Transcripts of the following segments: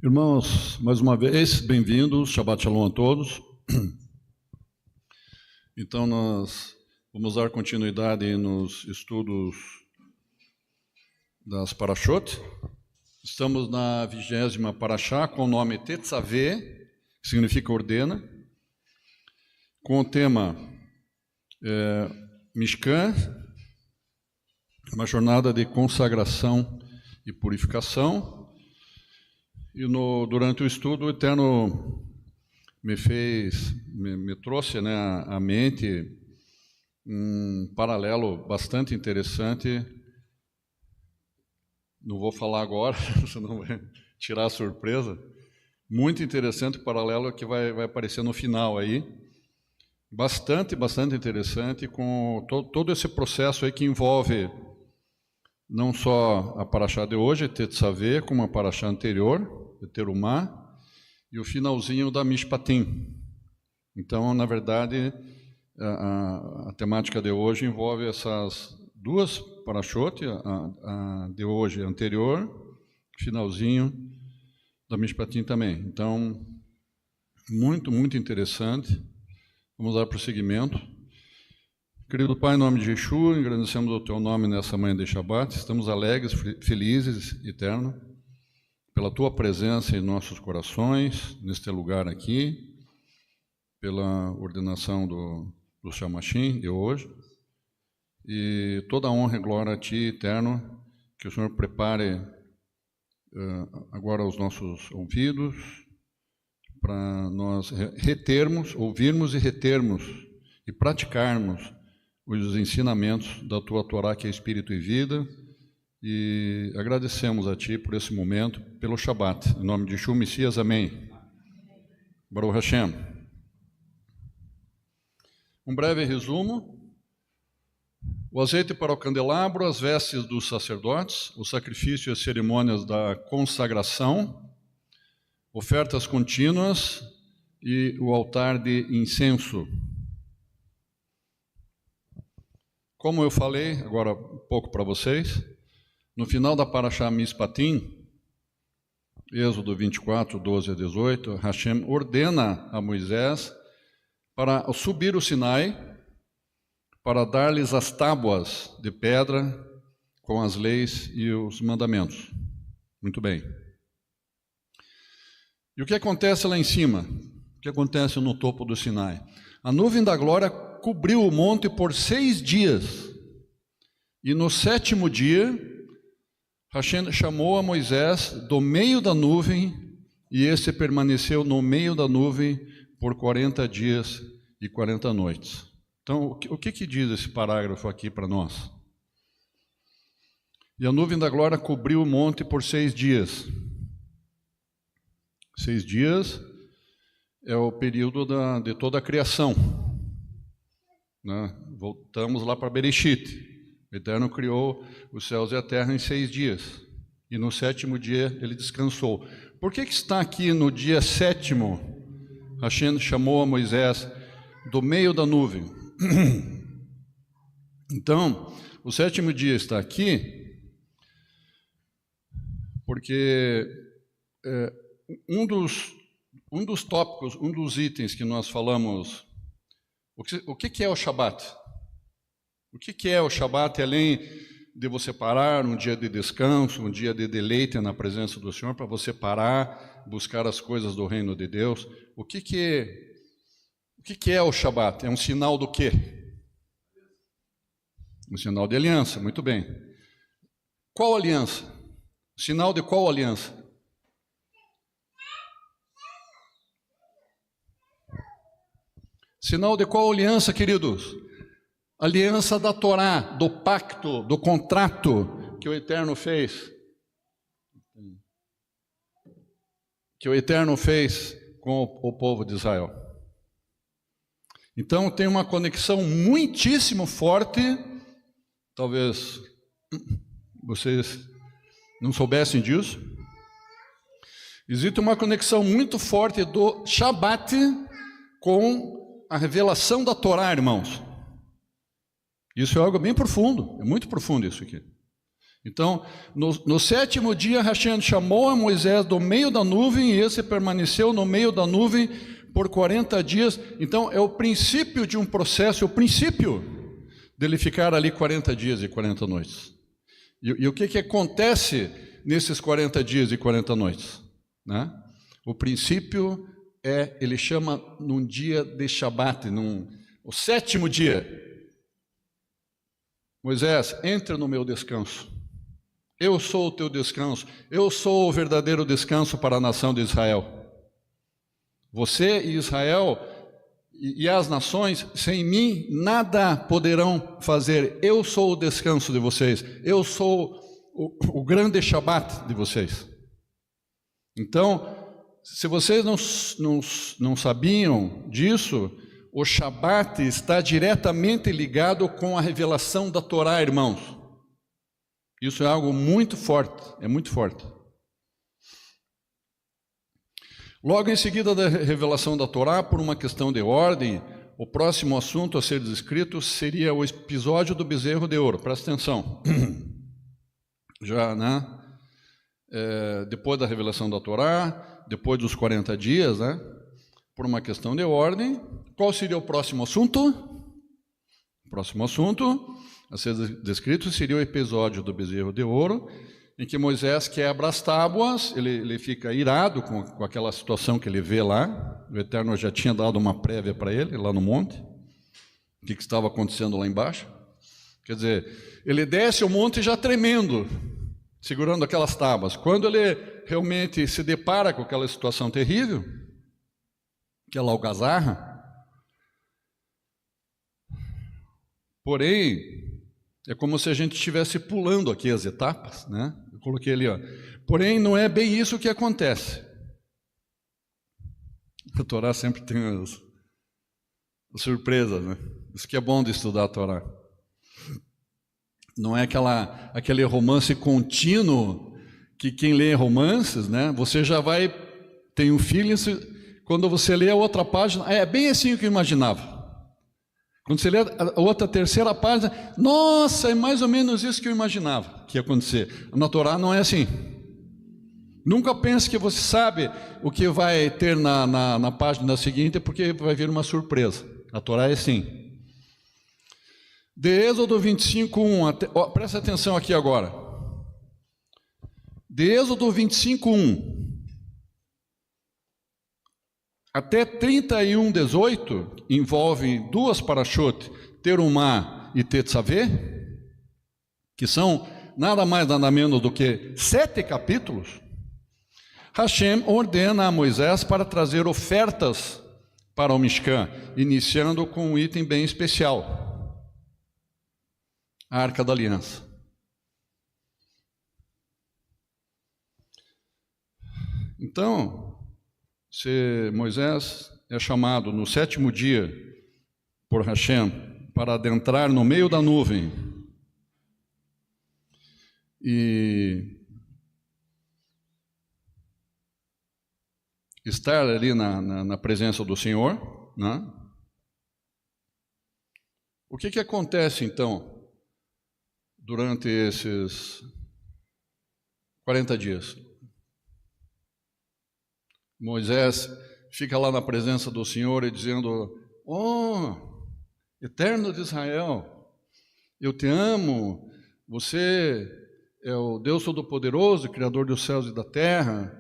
Irmãos, mais uma vez, bem-vindos, Shabbat Shalom a todos. Então, nós vamos dar continuidade nos estudos das Parashot. Estamos na 20ª Parashá, com o nome Tetzaveh, que significa ordena, com o tema Mishkan, uma jornada de consagração e purificação. E durante o estudo, o Eterno me trouxe, à mente um paralelo bastante interessante. Não vou falar agora, senão vai tirar a surpresa. Muito interessante o paralelo que vai aparecer no final aí. Bastante interessante, com todo esse processo aí que envolve não só a Parashá de hoje, Tetzaveh, como a Parashá anterior, Terumá, e o finalzinho da Mishpatim. Então, na verdade, a temática de hoje envolve essas duas Parashot, a de hoje a anterior, finalzinho da Mishpatim também. Então, muito interessante. Vamos dar prosseguimento. Querido Pai, em nome de Yeshua, agradecemos o Teu nome nessa manhã de Shabbat. Estamos alegres, felizes, Eterno, pela Tua presença em nossos corações, neste lugar aqui, pela ordenação do Shamashim de hoje. E toda a honra e glória a Ti, Eterno, que o Senhor prepare agora os nossos ouvidos, para nós ouvirmos e retermos e praticarmos os ensinamentos da Tua Torá, que é Espírito e Vida. E agradecemos a Ti por esse momento, pelo Shabat. Em nome de Yeshua Messias, amém. Baruch Hashem. Um breve resumo. O azeite para o candelabro, as vestes dos sacerdotes, o sacrifício e as cerimônias da consagração, ofertas contínuas e o altar de incenso. Como eu falei agora um pouco para vocês, no final da Parashá Mishpatim, Êxodo 24, 12 a 18, Hashem ordena a Moisés para subir o Sinai, para dar-lhes as tábuas de pedra com as leis e os mandamentos. Muito bem. E o que acontece lá em cima? O que acontece no topo do Sinai? A nuvem da glória cobriu o monte por 6 dias. E no 7º dia, Hashem chamou a Moisés do meio da nuvem, e este permaneceu no meio da nuvem por 40 dias e 40 noites. Então, o que diz esse parágrafo aqui para nós? E a nuvem da glória cobriu o monte por 6 dias. 6 dias é o período de toda a criação. Voltamos lá para Bereshit. O Eterno criou os céus e a terra em 6 dias. E no 7º dia ele descansou. Por que está aqui no dia 7º? Hashem chamou a Moisés do meio da nuvem. Então, o 7º dia está aqui porque um dos tópicos, um dos itens que nós falamos, o que é o Shabat? O que é o Shabat, além de você parar, um dia de descanso, um dia de deleite na presença do Senhor, para você parar, buscar as coisas do reino de Deus? O que é o Shabat? É um sinal do quê? Um sinal de aliança, muito bem. Qual aliança? Sinal de qual aliança? Sinal de qual aliança, queridos? Aliança da Torá, do pacto, do contrato que o Eterno fez. Que o Eterno fez com o povo de Israel. Então tem uma conexão muitíssimo forte. Talvez vocês não soubessem disso. Existe uma conexão muito forte do Shabat com a revelação da Torá, irmãos. Isso é algo bem profundo, é muito profundo isso aqui. Então, no sétimo dia, Hashem chamou a Moisés do meio da nuvem, e esse permaneceu no meio da nuvem por 40 dias. Então, é o princípio de um processo, o princípio dele ficar ali 40 dias e 40 noites. E o que acontece nesses 40 dias e 40 noites? Né? O princípio ele chama num dia de Shabat, o sétimo dia. Moisés, entra no meu descanso. Eu sou o teu descanso. Eu sou o verdadeiro descanso para a nação de Israel. Você e Israel e as nações, sem mim, nada poderão fazer. Eu sou o descanso de vocês. Eu sou o grande Shabat de vocês. Então, se vocês não sabiam disso, o Shabat está diretamente ligado com a revelação da Torá, irmãos. Isso é algo muito forte, é muito forte. Logo em seguida da revelação da Torá, por uma questão de ordem, o próximo assunto a ser descrito seria o episódio do bezerro de ouro. Presta atenção. Já, né? Depois da revelação da Torá, depois dos 40 dias, né? Por uma questão de ordem, qual seria o próximo assunto? O próximo assunto a ser descrito seria o episódio do bezerro de ouro, em que Moisés quebra as tábuas, ele fica irado com aquela situação que ele vê lá. O Eterno já tinha dado uma prévia para ele, lá no monte, o que estava acontecendo lá embaixo. Quer dizer, ele desce o monte já tremendo, segurando aquelas tábuas. Quando ele realmente se depara com aquela situação terrível, aquela algazarra, porém, é como se a gente estivesse pulando aqui as etapas, né? Eu coloquei ali, ó. Porém, não é bem isso que acontece. A Torá sempre tem as surpresas, né? Isso que é bom de estudar a Torá. Não é aquele romance contínuo que quem lê romances, né? Você já vai, tem um feeling, quando você lê a outra página, é bem assim que eu imaginava. Quando você lê a outra, terceira página, nossa, é mais ou menos isso que eu imaginava que ia acontecer. Na Torá não é assim. Nunca pense que você sabe o que vai ter na página seguinte, porque vai vir uma surpresa. A Torá é assim. De Êxodo 25:1, presta atenção aqui agora. De Êxodo 25:1 até 31:18, envolve duas parashot, Terumá e Tetzaveh, que são nada mais nada menos do que 7 capítulos. Hashem ordena a Moisés para trazer ofertas para o Mishkan, iniciando com um item bem especial: a Arca da Aliança. Então, se Moisés é chamado no 7º dia por Hashem para adentrar no meio da nuvem e estar ali na presença do Senhor, né? O que acontece então durante esses 40 dias? Moisés fica lá na presença do Senhor e dizendo: oh, Eterno de Israel, eu te amo, você é o Deus Todo-Poderoso, Criador dos céus e da terra,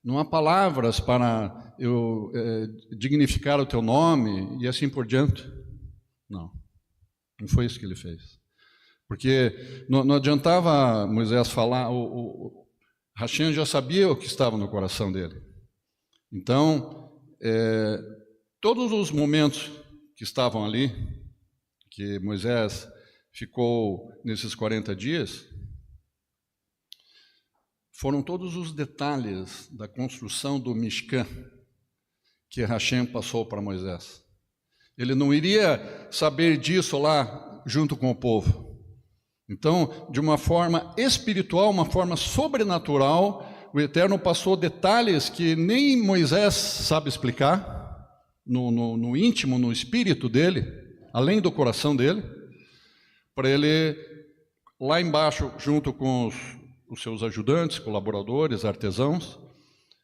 não há palavras para eu dignificar o teu nome, e assim por diante. Não foi isso que ele fez. Porque não adiantava Moisés falar, o Hashem já sabia o que estava no coração dele. Então, todos os momentos que estavam ali, que Moisés ficou nesses 40 dias, foram todos os detalhes da construção do Mishkan que Hashem passou para Moisés. Ele não iria saber disso lá junto com o povo. Então, de uma forma espiritual, uma forma sobrenatural, o Eterno passou detalhes que nem Moisés sabe explicar, no íntimo, no espírito dele, além do coração dele, para ele lá embaixo, junto com os seus ajudantes, colaboradores, artesãos,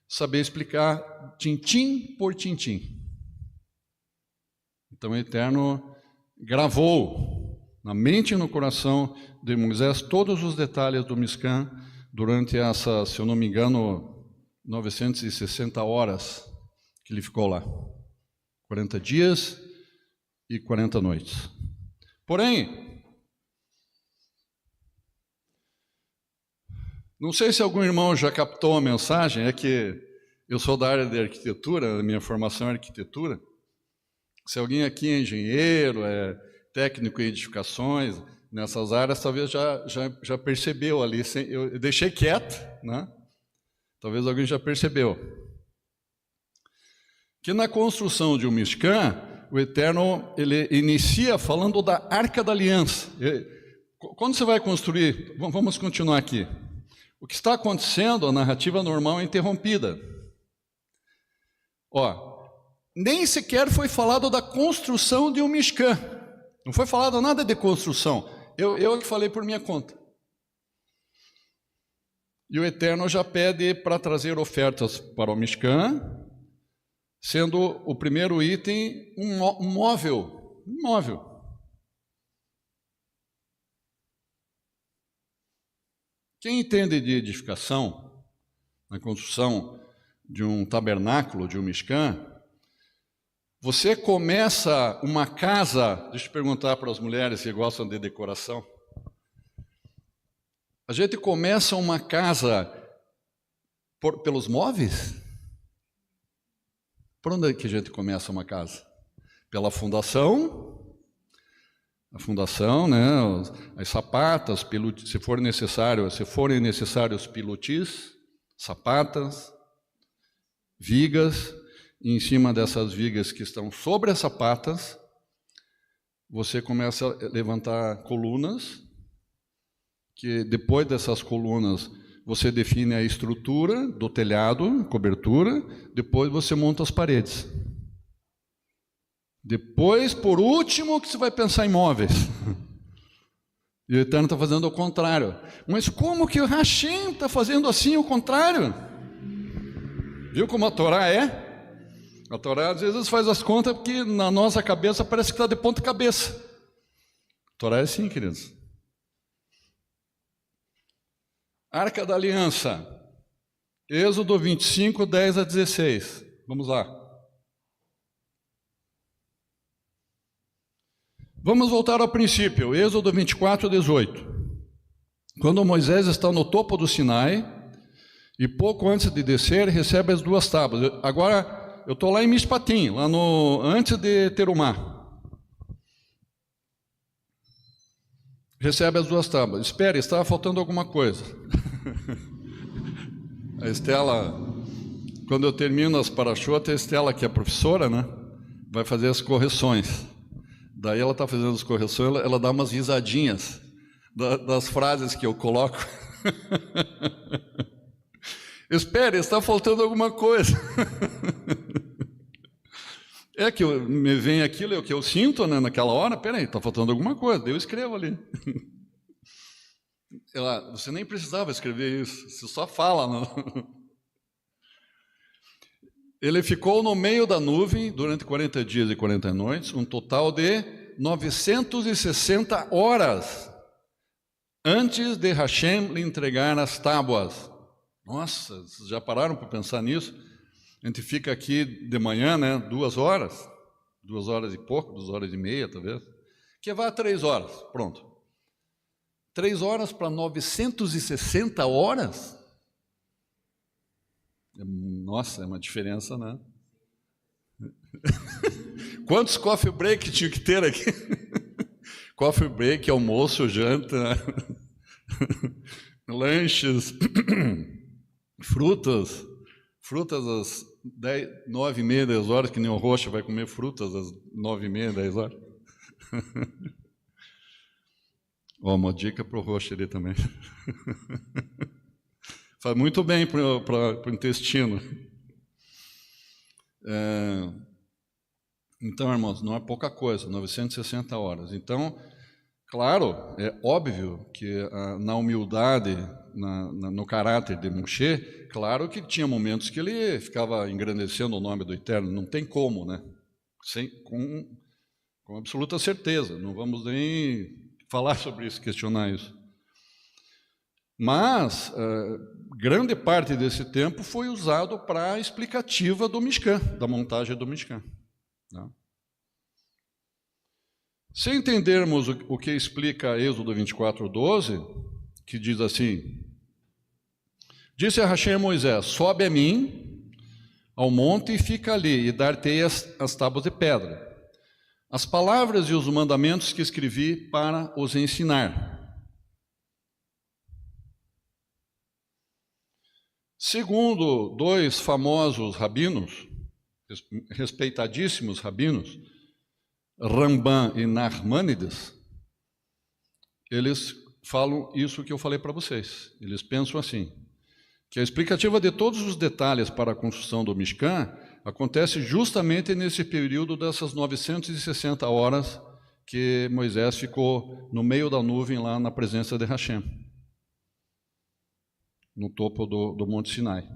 saber explicar tintim por tintim. Então, o Eterno gravou na mente e no coração de Moisés todos os detalhes do Mishkan durante essa, se eu não me engano, 960 horas que ele ficou lá. 40 dias e 40 noites. Porém, não sei se algum irmão já captou a mensagem, é que eu sou da área de arquitetura, a minha formação é arquitetura. Se alguém aqui é engenheiro, é técnico em edificações, nessas áreas, talvez já percebeu ali. Eu deixei quieto, né? Talvez alguém já percebeu. Que na construção de um Mishkan, o Eterno ele inicia falando da Arca da Aliança. Quando você vai construir, vamos continuar aqui. O que está acontecendo, a narrativa normal é interrompida. Nem sequer foi falado da construção de um Mishkan. Não foi falado nada de construção. Eu que falei por minha conta. E o Eterno já pede para trazer ofertas para o Mishkan, sendo o primeiro item um móvel. Um móvel. Quem entende de edificação, na construção de um tabernáculo, de um Mishkan, você começa uma casa, deixa eu perguntar para as mulheres que gostam de decoração. A gente começa uma casa pelos móveis? Por onde é que a gente começa uma casa? Pela fundação, a fundação, né? As sapatas, se forem necessários pilotis, sapatas, vigas. E em cima dessas vigas que estão sobre as sapatas, você começa a levantar colunas, que depois dessas colunas você define a estrutura do telhado, cobertura, depois você monta as paredes. Depois, por último, que você vai pensar em móveis. E o Eterno está fazendo o contrário. Mas como que o Hashem está fazendo assim o contrário? Viu como a Torá é? A Torá às vezes faz as contas porque na nossa cabeça parece que está de ponta cabeça. A Torá é assim, queridos. Arca da Aliança, Êxodo 25, 10 a 16. Vamos lá. Vamos voltar ao princípio, Êxodo 24, 18. Quando Moisés está no topo do Sinai, e pouco antes de descer, recebe as duas tábuas. Agora, eu estou lá em Mishpatim, antes de Terumá. Recebe as duas tábuas. Espere, estava faltando alguma coisa. A Estela, quando eu termino as parachotas, a Estela, que é professora, né, vai fazer as correções. Daí ela está fazendo as correções, ela dá umas risadinhas das frases que eu coloco. Espere, está faltando alguma coisa. É que me vem aquilo, é o que eu sinto, né, naquela hora. Peraí, está faltando alguma coisa, eu escrevo ali. Você nem precisava escrever isso, você só fala. Não? Ele ficou no meio da nuvem durante 40 dias e 40 noites, um total de 960 horas, antes de Hashem lhe entregar as tábuas. Nossa, vocês já pararam para pensar nisso? A gente fica aqui de manhã, né, 2 horas e pouco, 2 horas e meia, talvez, que vai a 3 horas, pronto. 3 horas para 960 horas? Nossa, é uma diferença, né? Quantos coffee break tinha que ter aqui? Coffee break, almoço, janta, lanches, frutas às 9 e meia, 10 horas, que nem o Rocha vai comer frutas às 9 e meia, 10 horas. Uma dica para o Rocha ali também. Faz muito bem para o intestino. Então, irmãos, não é pouca coisa, 960 horas. Então, Claro, é óbvio que na humildade, no caráter de Moshe, claro que tinha momentos que ele ficava engrandecendo o nome do Eterno, não tem como, né? Com absoluta certeza, não vamos nem falar sobre isso, questionar isso. Mas grande parte desse tempo foi usado para a explicativa do Mishkan, da montagem do Mishkan. Né? Se entendermos o que explica Êxodo 24:12, que diz assim: disse a Hashem a Moisés: sobe a mim ao monte e fica ali, e dar-te-ei as tábuas de pedra, as palavras e os mandamentos que escrevi para os ensinar. Segundo dois famosos rabinos, respeitadíssimos rabinos, Rambam e Nachmanides, eles falam isso que eu falei para vocês. Eles pensam assim, que a explicativa de todos os detalhes para a construção do Mishkan acontece justamente nesse período dessas 960 horas que Moisés ficou no meio da nuvem lá na presença de Hashem, no topo do Monte Sinai.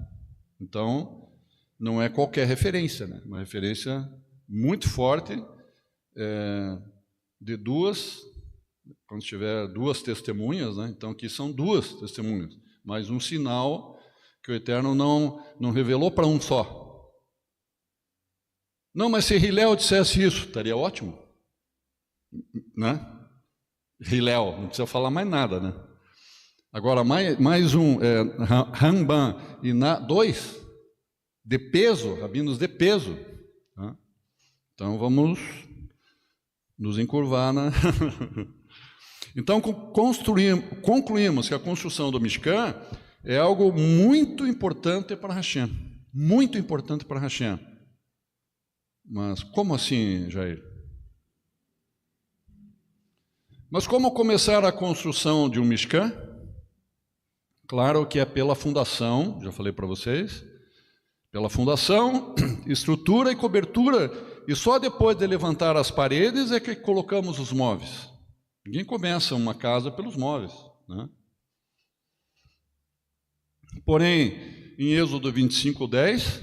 Então, não é qualquer referência, né? Uma referência muito forte, de duas, quando tiver duas testemunhas, né? Então aqui são duas testemunhas, mas um sinal que o Eterno não revelou para um só. Não, mas se Hillel dissesse isso, estaria ótimo, né? Hillel, não precisa falar mais nada, né? Agora, mais um, Rambam e dois, de peso, rabinos de peso. Tá? Então, vamos nos encurvar, né? Então, concluímos que a construção do Mishkan é algo muito importante para Hashem. Muito importante para Hashem. Mas como assim, Jair? Mas como começar a construção de um Mishkan? Claro que é pela fundação, já falei para vocês, pela fundação, estrutura e cobertura, e só depois de levantar as paredes é que colocamos os móveis. Ninguém começa uma casa pelos móveis, né? Porém, em Êxodo 25:10,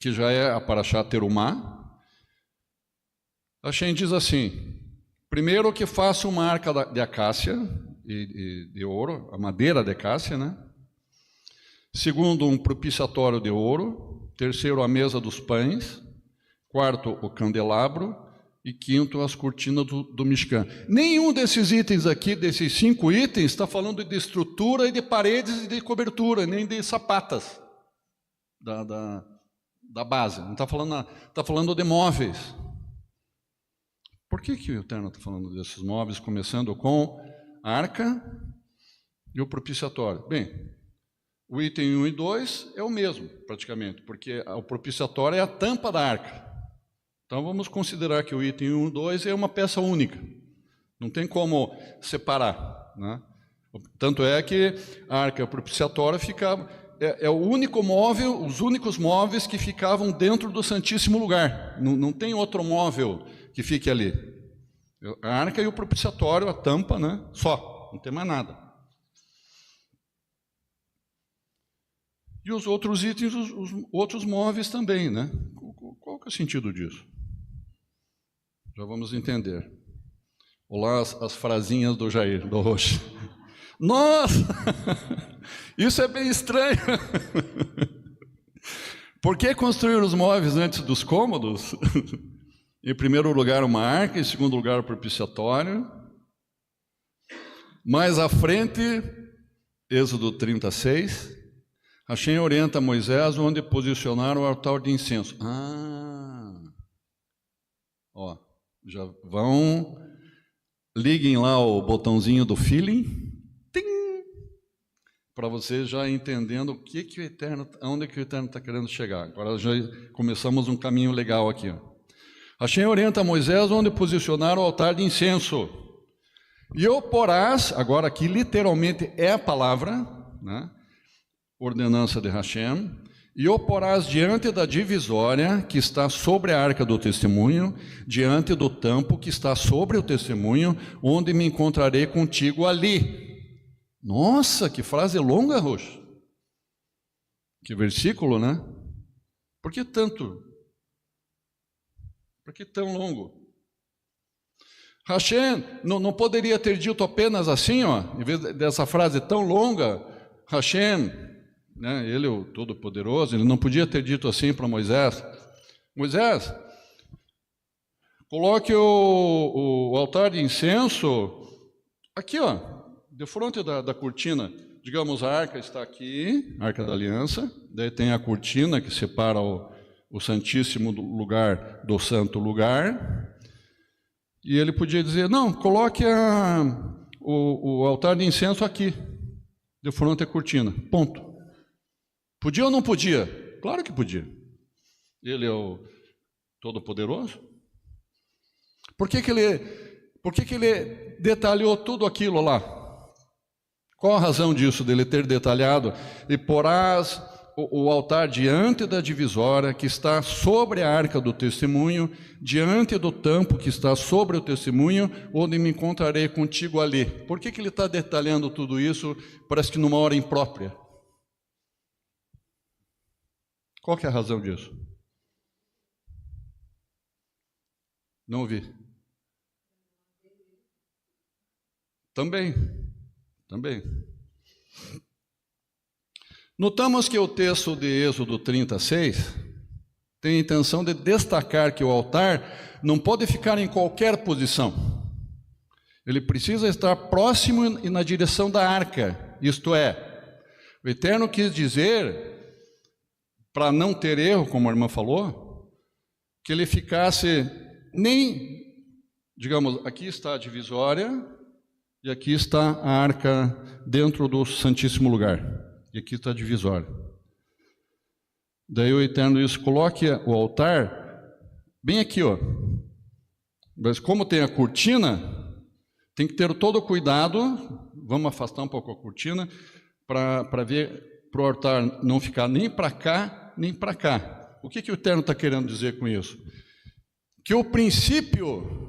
que já é a Parashá Terumá, Hashem diz assim: primeiro que faça uma arca de acácia e de ouro, a madeira de acácia, né? Segundo, um propiciatório de ouro. Terceiro, a mesa dos pães. Quarto, o candelabro. E quinto, as cortinas do Mishkan. Nenhum desses itens aqui, desses 5 itens, está falando de estrutura e de paredes e de cobertura, nem de sapatas da base. Não está falando, está falando de móveis. Por que o Eterno está falando desses móveis, começando com a arca e o propiciatório? Bem, o item 1 e 2 é o mesmo, praticamente, porque o propiciatório é a tampa da arca. Então, vamos considerar que o item 1 e 2 é uma peça única. Não tem como separar, né? Tanto é que a arca propiciatória ficava, é o único móvel, os únicos móveis que ficavam dentro do Santíssimo Lugar. Não tem outro móvel que fique ali. A arca e o propiciatório, a tampa, né? Só, não tem mais nada. E os outros itens, os outros móveis também, né? Qual que é o sentido disso? Já vamos entender. Olá, as frasinhas do Jair, do Roche. Nossa! Isso é bem estranho. Por que construir os móveis antes dos cômodos? Em primeiro lugar, uma arca, em segundo lugar, o propiciatório. Mais à frente, Êxodo 36, Hashem orienta Moisés onde posicionar o altar de incenso. Ó, já vão, liguem lá o botãozinho do feeling, para você já entendendo o que o Eterno, onde que o Eterno está querendo chegar. Agora já começamos um caminho legal aqui. Ó. Hashem orienta Moisés onde posicionar o altar de incenso. E o porás, agora aqui literalmente é a palavra, né? Ordenança de Hashem, E o porás diante da divisória que está sobre a arca do testemunho, diante do tampo que está sobre o testemunho, onde me encontrarei contigo ali. Nossa, que frase longa, Roxo. Que versículo, né? Por que tanto? Por que tão longo? Hashem não poderia ter dito apenas assim, ó, em vez dessa frase tão longa, Hashem, né, ele é o Todo-Poderoso, ele não podia ter dito assim para Moisés: Moisés, coloque o altar de incenso aqui, ó, de frente da cortina. Digamos, a arca está aqui, a arca da aliança, daí tem a cortina que separa o santíssimo lugar do santo lugar, e ele podia dizer: não, coloque o altar de incenso aqui, de frente à cortina, ponto. Podia ou não podia? Claro que podia. Ele é o Todo-Poderoso. Por que ele detalhou tudo aquilo lá? Qual a razão disso, dele ter detalhado? E porás o altar diante da divisória que está sobre a arca do testemunho, diante do tampo que está sobre o testemunho, onde me encontrarei contigo ali. Por que ele está detalhando tudo isso? Parece que numa hora imprópria. Qual que é a razão disso? Não ouvi. Também. Notamos que o texto de Êxodo 36 tem a intenção de destacar que o altar não pode ficar em qualquer posição. Ele precisa estar próximo e na direção da arca. Isto é, o Eterno quis dizer, para não ter erro, como a irmã falou, que ele ficasse nem, digamos, aqui está a divisória, e aqui está a arca dentro do Santíssimo Lugar. E aqui está a divisória. Daí o Eterno diz: coloque o altar bem aqui, ó. Mas como tem a cortina, tem que ter todo o cuidado. Vamos afastar um pouco a cortina para ver, para o altar não ficar nem para cá, nem para cá. O que o Eterno está querendo dizer com isso? Que o princípio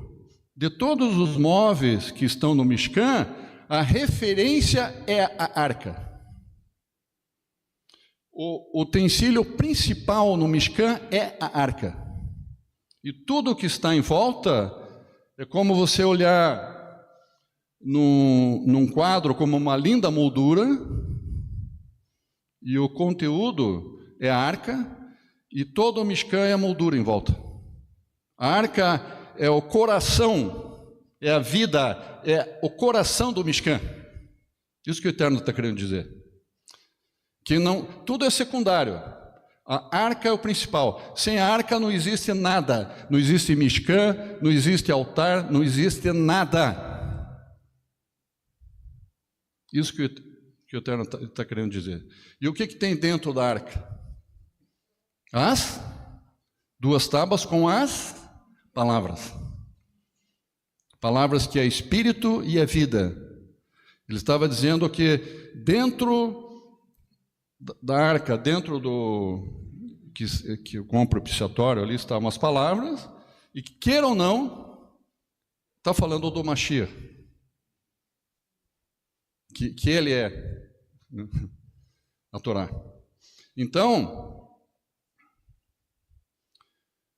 de todos os móveis que estão no Mishkan, a referência é a arca. O utensílio principal no Mishkan é a arca. E tudo que está em volta é como você olhar num quadro como uma linda moldura, e o conteúdo é a arca, e todo o Mishkan é a moldura em volta. A arca é o coração, é a vida, é o coração do Mishkan. Isso que o Eterno está querendo dizer. Que não, tudo é secundário. A arca é o principal. Sem a arca não existe nada. Não existe Mishkan, não existe altar, não existe nada. Isso que o Eterno está querendo dizer. E o que tem dentro da arca? As 2 tábuas com as palavras. Palavras que é espírito e é vida. Ele estava dizendo que dentro da arca, dentro do que com o propiciatório ali estavam as palavras, e que queira ou não, está falando do Mashiach, que ele é a Torá. Então,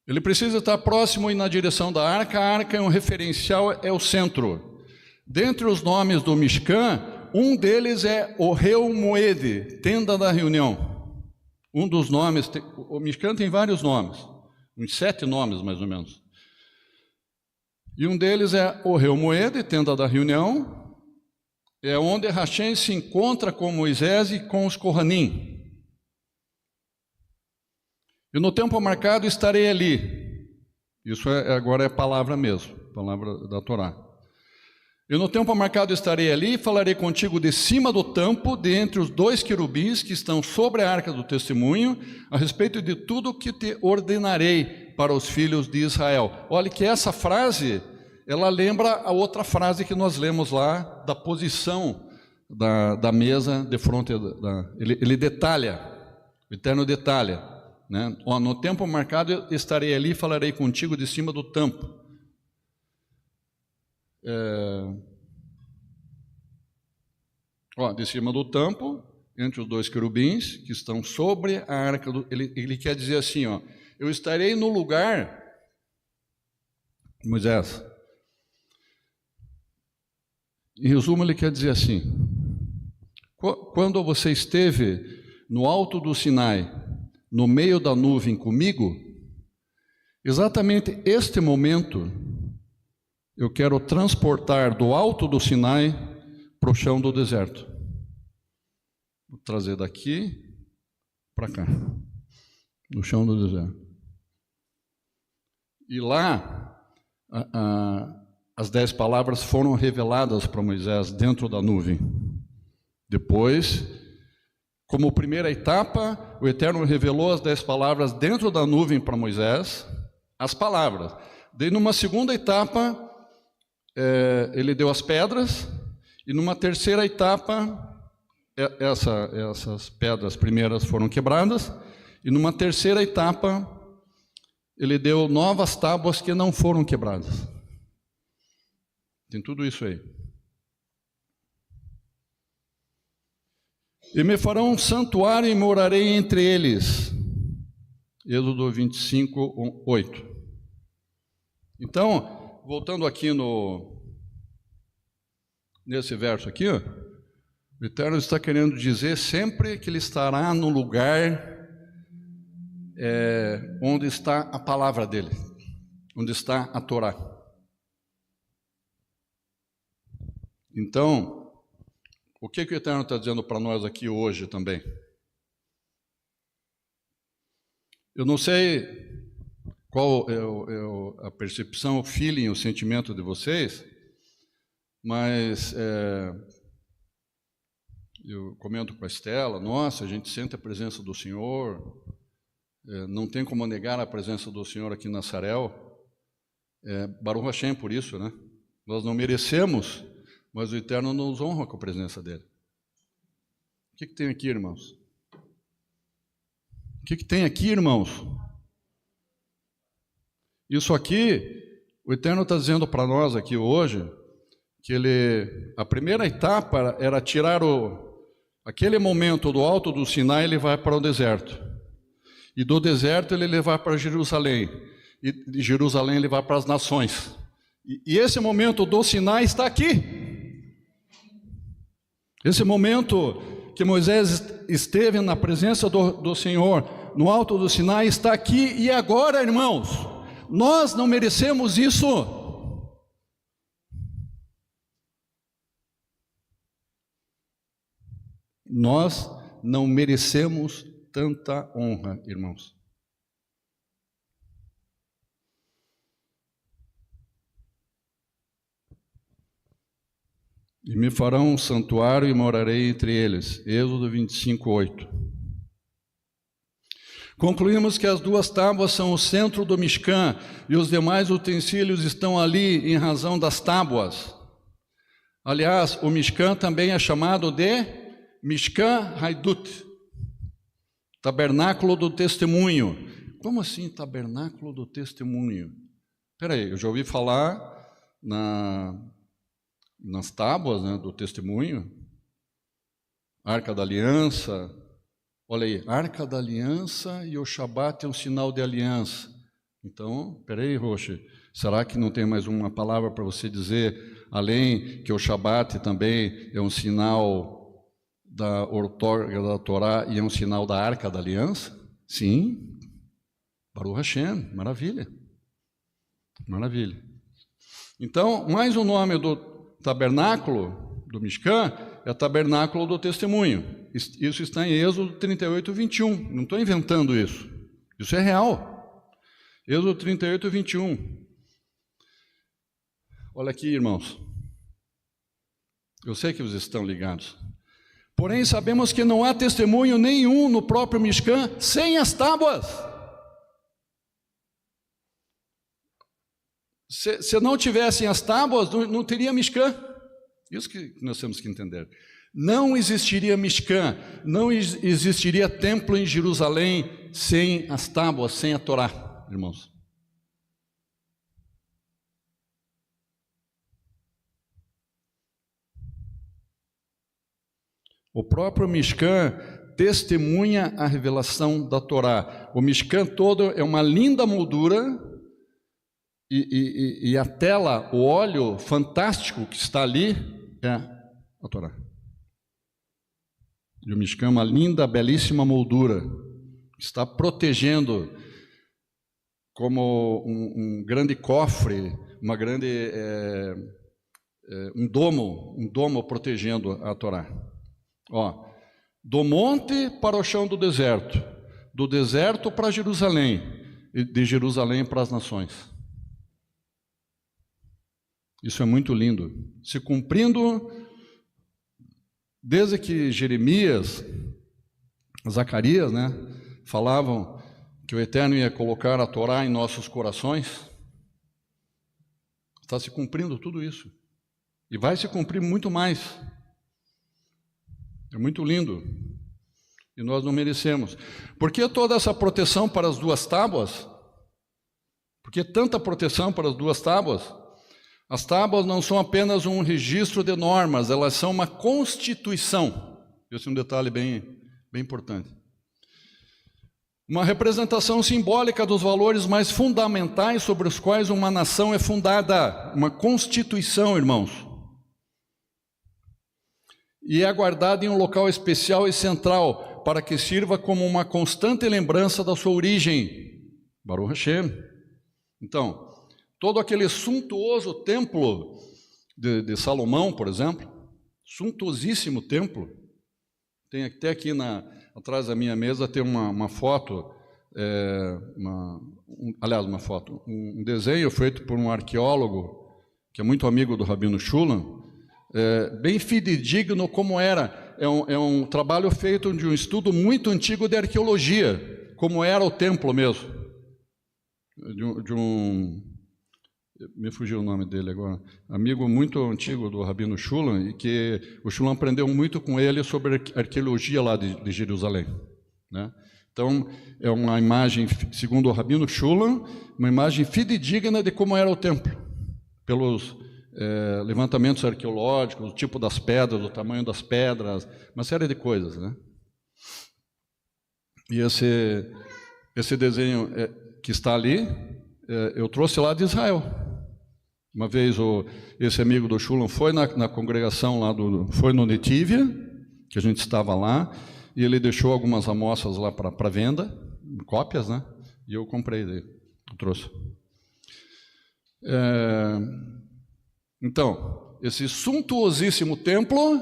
ele precisa estar próximo e na direção da arca. A arca é um referencial, é o centro. Dentre os nomes do Mishkan, um deles é o Reu Moed, tenda da reunião. Um dos nomes, o Mishkan tem vários nomes, uns 7 nomes mais ou menos. E um deles é o Reu Moed, tenda da reunião, é onde Hashem se encontra com Moisés e com os Kohanim. E no tempo marcado estarei ali. Isso agora é palavra mesmo, palavra da Torá. E no tempo marcado estarei ali e falarei contigo de cima do tampo, de entre os 2 querubins que estão sobre a arca do testemunho, a respeito de tudo que te ordenarei para os filhos de Israel. Olha que essa frase, ela lembra a outra frase que nós lemos lá, da posição da mesa de fronte. Ele detalha O Eterno detalha, né? Ó, no tempo marcado eu estarei ali e falarei contigo de cima do tampo. De cima do tampo, entre os dois querubins que estão sobre a arca. Ele quer dizer assim, ó, eu estarei no lugar, Moisés. Em resumo, ele quer dizer assim: quando você esteve no alto do Sinai, no meio da nuvem comigo, exatamente este momento eu quero transportar do alto do Sinai para o chão do deserto. Vou trazer daqui para cá, no chão do deserto. E lá, as 10 palavras foram reveladas para Moisés dentro da nuvem. Depois, como primeira etapa, o Eterno revelou as 10 palavras dentro da nuvem para Moisés, as palavras. Daí, numa segunda etapa, ele deu as pedras, e numa terceira etapa, essas pedras primeiras foram quebradas, e numa terceira etapa, ele deu novas tábuas que não foram quebradas. Tem tudo isso aí. E me farão um santuário e morarei entre eles. Êxodo 25, 8. Então, voltando aqui nesse verso aqui, ó, o Eterno está querendo dizer sempre que ele estará no lugar onde está a palavra dele, onde está a Torá. Então, o que o Eterno está dizendo para nós aqui hoje também? Eu não sei qual é a percepção, o feeling, o sentimento de vocês, mas eu comento com a Estela, nossa, a gente sente a presença do Senhor, não tem como negar a presença do Senhor aqui na Sarel, Baruch Hashem por isso, né? Nós não merecemos, mas o Eterno nos honra com a presença dele. O que tem aqui, irmãos? O que tem aqui, irmãos? Isso aqui, o Eterno está dizendo para nós aqui hoje, que a primeira etapa era tirar aquele momento do alto do Sinai, ele vai para o deserto. E do deserto ele vai para Jerusalém. E de Jerusalém ele vai para as nações. E esse momento do Sinai está aqui. Esse momento que Moisés esteve na presença do Senhor, no alto do Sinai, está aqui e agora, irmãos. Nós não merecemos isso. Nós não merecemos tanta honra, irmãos. E me farão um santuário e morarei entre eles. Êxodo 25, 8. Concluímos que as 2 tábuas são o centro do Mishkan e os demais utensílios estão ali em razão das tábuas. Aliás, o Mishkan também é chamado de Mishkan Haidut, tabernáculo do testemunho. Como assim tabernáculo do testemunho? Espera aí, eu já ouvi falar nas tábuas, né, do testemunho, Arca da Aliança. Olha aí, Arca da Aliança e o Shabat é um sinal de aliança. Então, espera aí, Roche, será que não tem mais uma palavra para você dizer, além que o Shabat também é um sinal da outorga da Torá e é um sinal da Arca da Aliança? Sim, Baruch Hashem, maravilha, maravilha. Então, mais um nome do tabernáculo, do Mishkan, é tabernáculo do testemunho. Isso está em Êxodo 38, 21, não estou inventando isso, isso é real. Êxodo 38, 21. Olha aqui, irmãos, eu sei que vocês estão ligados. Porém, sabemos que não há testemunho nenhum no próprio Mishkan sem as tábuas. Se não tivessem as tábuas, não teria Mishkan. Isso que nós temos que entender. Não existiria Mishkan, não existiria templo em Jerusalém sem as tábuas, sem a Torá, irmãos. O próprio Mishkan testemunha a revelação da Torá. O Mishkan todo é uma linda moldura e a tela, o óleo fantástico que está ali é a Torá. E o Mishkan é uma linda, belíssima moldura. Está protegendo como um grande cofre, uma grande um domo protegendo a Torá. Ó, do monte para o chão do deserto para Jerusalém, e de Jerusalém para as nações. Isso é muito lindo. Se cumprindo, desde que Jeremias, Zacarias, né, falavam que o Eterno ia colocar a Torá em nossos corações, está se cumprindo tudo isso. E vai se cumprir muito mais. É muito lindo. E nós não merecemos. Por que toda essa proteção para as duas tábuas? Por que tanta proteção para as duas tábuas? As tábuas não são apenas um registro de normas, elas são uma constituição. Esse é um detalhe bem importante. Uma representação simbólica dos valores mais fundamentais sobre os quais uma nação é fundada. Uma constituição, irmãos. E é guardada em um local especial e central, para que sirva como uma constante lembrança da sua origem. Baruch Hashem. Então, todo aquele suntuoso templo de Salomão, por exemplo, suntuosíssimo templo, tem até aqui atrás da minha mesa tem uma foto, um desenho feito por um arqueólogo, que é muito amigo do Rabino Shulam, bem fidedigno como era. É um trabalho feito de um estudo muito antigo de arqueologia, como era o templo mesmo. Me fugiu o nome dele agora. Amigo muito antigo do Rabino Shulam, e que o Shulam aprendeu muito com ele sobre arqueologia lá de Jerusalém, né? Então, é uma imagem, segundo o Rabino Shulam, uma imagem fidedigna de como era o templo, pelos levantamentos arqueológicos, o tipo das pedras, o tamanho das pedras, uma série de coisas, né? E esse desenho que está ali, eu trouxe lá de Israel. Uma vez esse amigo do Shulam foi na congregação lá foi no Netivia, que a gente estava lá, e ele deixou algumas amostras lá para venda, cópias, né? E eu comprei dele, eu trouxe. Então, esse suntuosíssimo templo,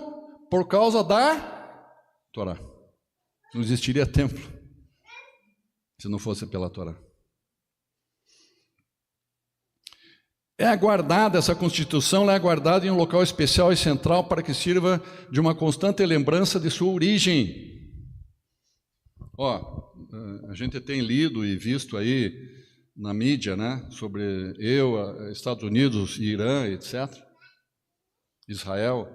por causa da Torá. Não existiria templo se não fosse pela Torá. Essa constituição é guardada em um local especial e central para que sirva de uma constante lembrança de sua origem. A gente tem lido e visto aí na mídia, né, sobre Estados Unidos, Irã, etc. Israel.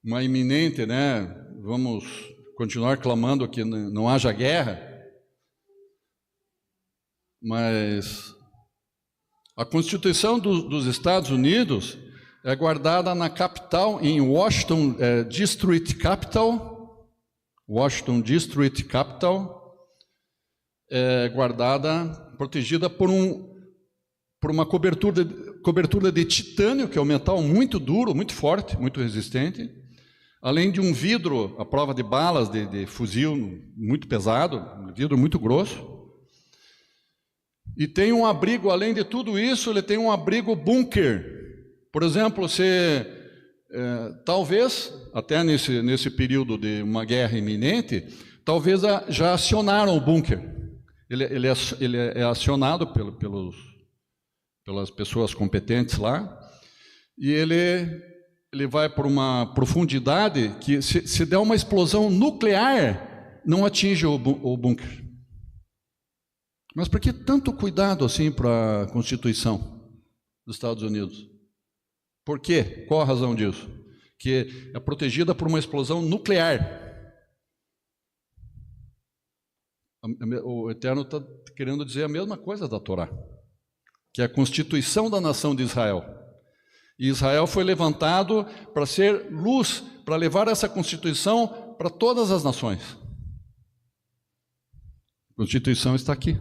Uma iminente, né, vamos continuar clamando que não haja guerra, mas a Constituição dos Estados Unidos é guardada na capital, em Washington District Capital. Washington District Capital é guardada, protegida por uma cobertura de titânio, que é um metal muito duro, muito forte, muito resistente, além de um vidro à prova de balas de fuzil muito pesado, um vidro muito grosso. E tem um abrigo, além de tudo isso, ele tem um abrigo bunker. Por exemplo, talvez, até nesse período de uma guerra iminente, talvez já acionaram o bunker. Ele é acionado pelas pessoas competentes lá, e ele vai por uma profundidade que, se der uma explosão nuclear, não atinge o bunker. Mas por que tanto cuidado assim para a Constituição dos Estados Unidos? Por quê? Qual a razão disso? que é protegida por uma explosão nuclear. O Eterno está querendo dizer a mesma coisa da Torá, que é a constituição da nação de Israel. E Israel foi levantado para ser luz, para levar essa constituição para todas as nações. A constituição está aqui.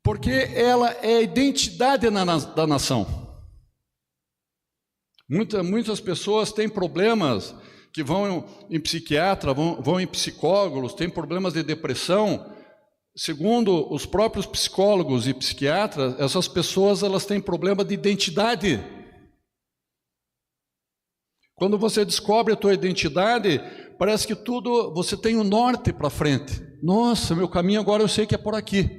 Porque ela é a identidade da nação. Muitas pessoas têm problemas, que vão em psiquiatra, vão em psicólogos, têm problemas de depressão. Segundo os próprios psicólogos e psiquiatras, essas pessoas elas têm problema de identidade. Quando você descobre a tua identidade, parece que tudo, você tem um norte para frente. Nossa, meu caminho agora eu sei que é por aqui.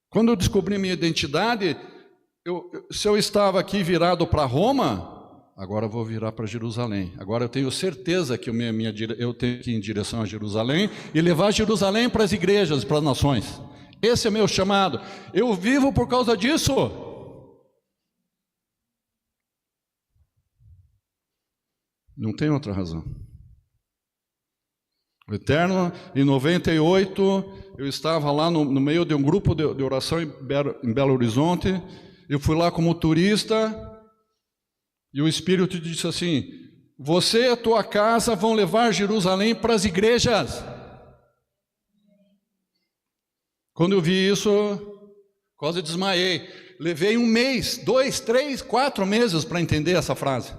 Quando eu descobri minha identidade, se eu estava aqui virado para Roma, agora eu vou virar para Jerusalém. Agora eu tenho certeza que eu tenho que ir em direção a Jerusalém e levar Jerusalém para as igrejas, para as nações. Esse é meu chamado. Eu vivo por causa disso. Não tem outra razão. O Eterno, em 98, eu estava lá no meio de um grupo de oração em Belo Horizonte. Eu fui lá como turista. E o Espírito disse assim: você e a tua casa vão levar Jerusalém para as igrejas. Quando eu vi isso, quase desmaiei. Levei 1 mês, 2, 3, 4 meses para entender essa frase.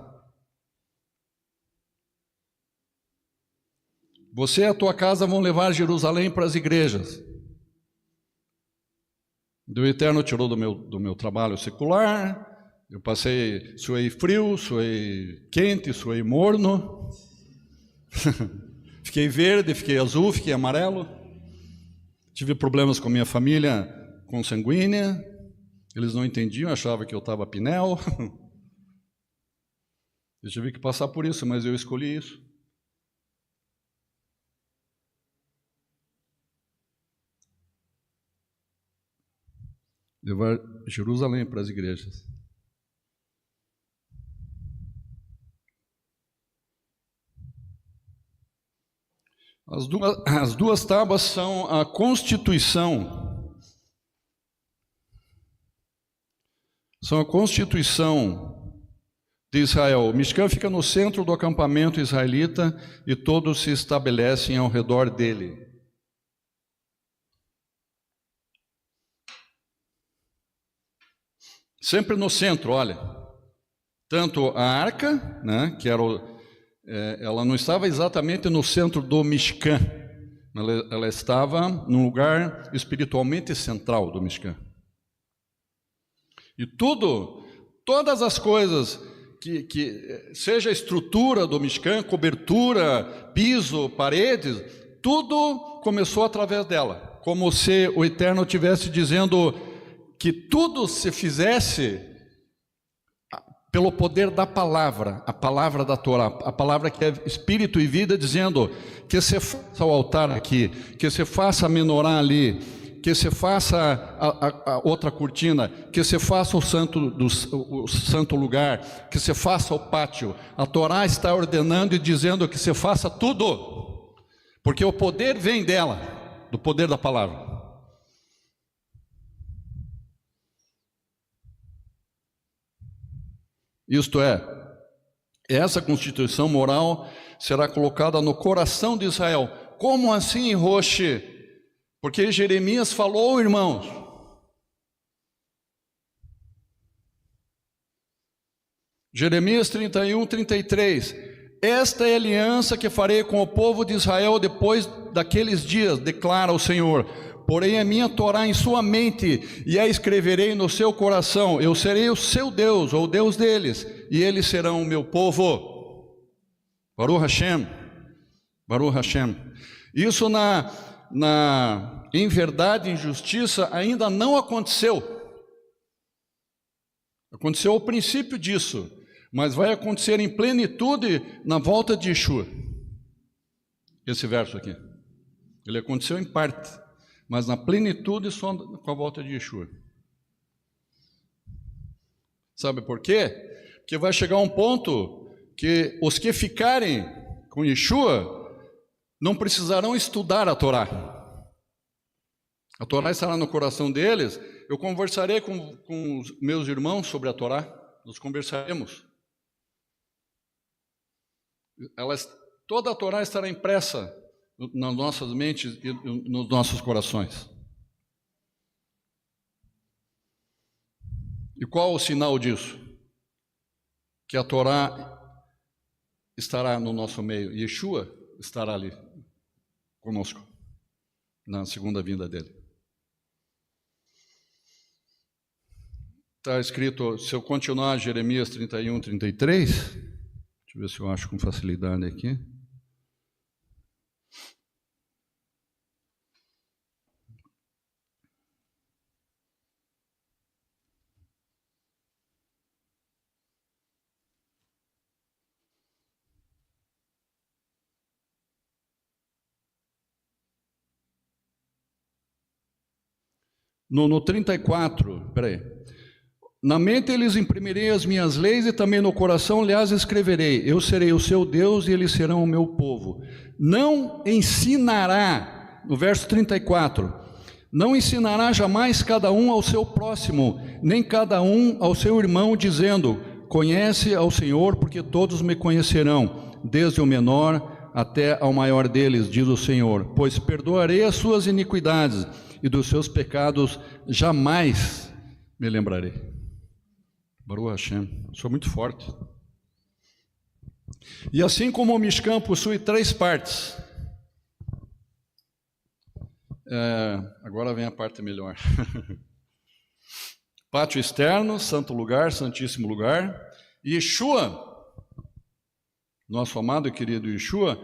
Você e a tua casa vão levar Jerusalém para as igrejas. O Eterno tirou do meu trabalho secular. Eu suei frio, suei quente, suei morno, fiquei verde, fiquei azul, fiquei amarelo, tive problemas com a minha família consanguínea, eles não entendiam, achavam que eu estava pinel, eu tive que passar por isso, mas eu escolhi isso. Levar Jerusalém para as igrejas. As duas tábuas são a constituição. São a constituição de Israel. O Mishkan fica no centro do acampamento israelita e todos se estabelecem ao redor dele. Sempre no centro, olha. Tanto a arca, né, que era ela não estava exatamente no centro do Mishkan, ela estava num lugar espiritualmente central do Mishkan. E todas as coisas que seja a estrutura do Mishkan, cobertura, piso, paredes, tudo começou através dela, como se o Eterno estivesse dizendo que tudo se fizesse pelo poder da palavra, a palavra da Torá, a palavra que é espírito e vida, dizendo que se faça o altar aqui, que se faça a menorá ali, que se faça a outra cortina, que se faça o santo lugar, que se faça o pátio. A Torá está ordenando e dizendo que se faça tudo, porque o poder vem dela, do poder da palavra. Isto é, essa constituição moral será colocada no coração de Israel. Como assim, Roche? Porque Jeremias falou, irmãos. Jeremias 31, 33. Esta é a aliança que farei com o povo de Israel depois daqueles dias, declara o Senhor. Porém a minha Torá em sua mente, e a escreverei no seu coração. Eu serei o seu Deus, ou o Deus deles, e eles serão o meu povo. Baruch Hashem. Baruch Hashem. Isso em verdade, em justiça, ainda não aconteceu. Aconteceu ao princípio disso, mas vai acontecer em plenitude na volta de Yeshua. Esse verso aqui. Ele aconteceu em parte, mas na plenitude só com a volta de Yeshua. Sabe por quê? Porque vai chegar um ponto que os que ficarem com Yeshua não precisarão estudar a Torá. A Torá estará no coração deles. Eu conversarei com os meus irmãos sobre a Torá. Nós conversaremos. Toda a Torá estará impressa nas nossas mentes e nos nossos corações. E qual o sinal disso? Que a Torá estará no nosso meio. Yeshua estará ali conosco na segunda vinda dele. Está escrito, se eu continuar Jeremias 31, 33, deixa eu ver se eu acho com facilidade aqui. No 34, peraí. Na mente eles imprimirei as minhas leis e também no coração lhes escreverei. Eu serei o seu Deus e eles serão o meu povo. Não ensinará, no verso 34, não ensinará jamais cada um ao seu próximo, nem cada um ao seu irmão, dizendo, conhece ao Senhor, porque todos me conhecerão, desde o menor até ao maior deles, diz o Senhor. Pois perdoarei as suas iniquidades, e dos seus pecados jamais me lembrarei. Baruch Hashem, sou muito forte. E assim como o Mishkan possui 3 partes, agora vem a parte melhor. Pátio externo, santo lugar, santíssimo lugar. E Yeshua, nosso amado e querido Yeshua,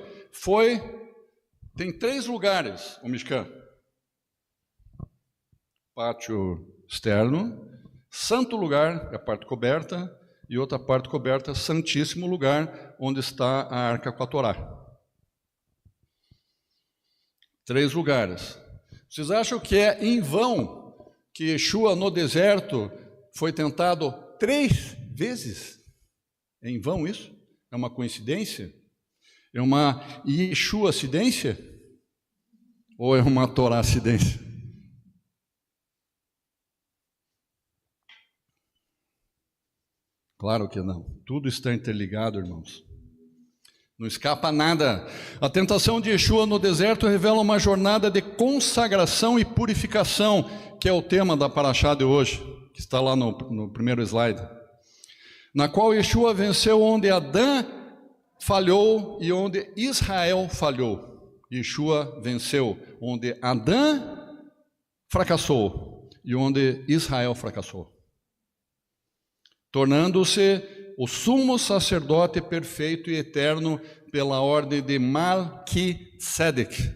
tem 3 lugares o Mishkan. Pátio externo, santo lugar, a parte coberta, e outra parte coberta, santíssimo lugar, onde está a arca com a Torá. 3 lugares. Vocês acham que é em vão que Yeshua no deserto foi tentado 3 vezes? É em vão isso? É uma coincidência? É uma Yeshua-acidência? Ou é uma Torá-acidência? Claro que não. Tudo está interligado, irmãos. Não escapa nada. A tentação de Yeshua no deserto revela uma jornada de consagração e purificação, que é o tema da paraxá de hoje, que está lá no primeiro slide, na qual Yeshua venceu onde Adão falhou e onde Israel falhou. Yeshua venceu onde Adão fracassou e onde Israel fracassou, tornando-se o sumo sacerdote perfeito e eterno pela ordem de Melquisedeque.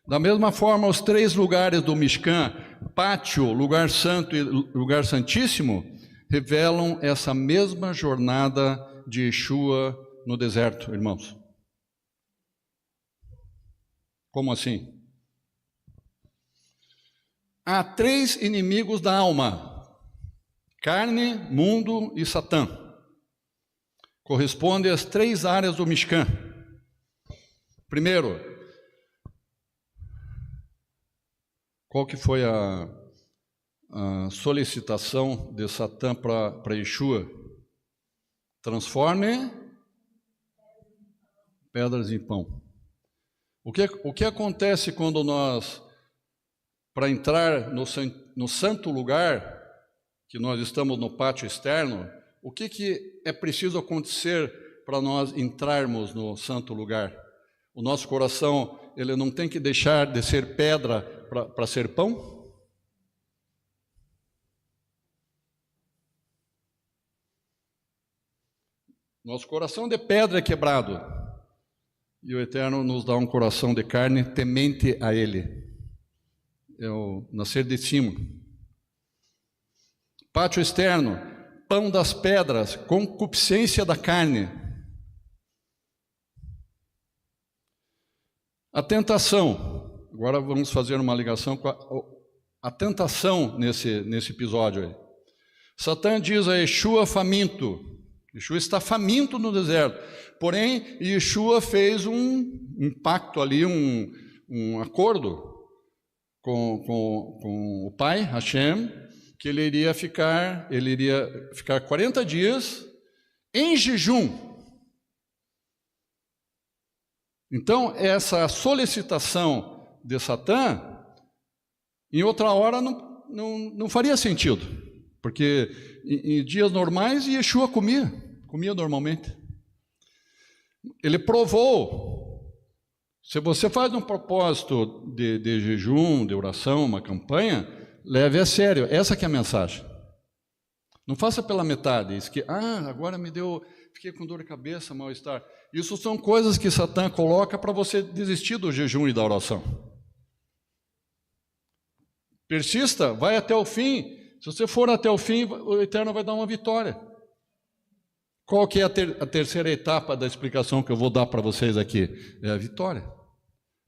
Da mesma forma, os 3 lugares do Mishkan, pátio, lugar santo e lugar santíssimo, revelam essa mesma jornada de Yeshua no deserto, irmãos. Como assim? Há 3 inimigos da alma: carne, mundo e Satã. Corresponde às 3 áreas do Mishkan. Primeiro, qual que foi a solicitação de Satã para Yeshua? Transforme pedras em pão. O que acontece quando nós, para entrar no santo lugar, que nós estamos no pátio externo, o que é preciso acontecer para nós entrarmos no santo lugar? O nosso coração, ele não tem que deixar de ser pedra para ser pão? Nosso coração de pedra é quebrado, e o Eterno nos dá um coração de carne temente a Ele. É o nascer de cima. Pátio externo, pão das pedras, concupiscência da carne. A tentação. Agora vamos fazer uma ligação com a tentação nesse episódio aí. Satã diz a Yeshua faminto. Yeshua está faminto no deserto. Porém, Yeshua fez um pacto ali, um acordo com o Pai, Hashem, que ele iria ficar 40 dias em jejum. Então, essa solicitação de Satã, em outra hora, não faria sentido, porque em dias normais, Yeshua comia normalmente. Ele provou. Se você faz um propósito de jejum, de oração, uma campanha, leve a sério. Essa que é a mensagem. Não faça pela metade. Isso que, agora fiquei com dor de cabeça, mal-estar. Isso são coisas que Satã coloca para você desistir do jejum e da oração. Persista, vai até o fim. Se você for até o fim, o Eterno vai dar uma vitória. Qual que é a terceira etapa da explicação que eu vou dar para vocês aqui? É a vitória.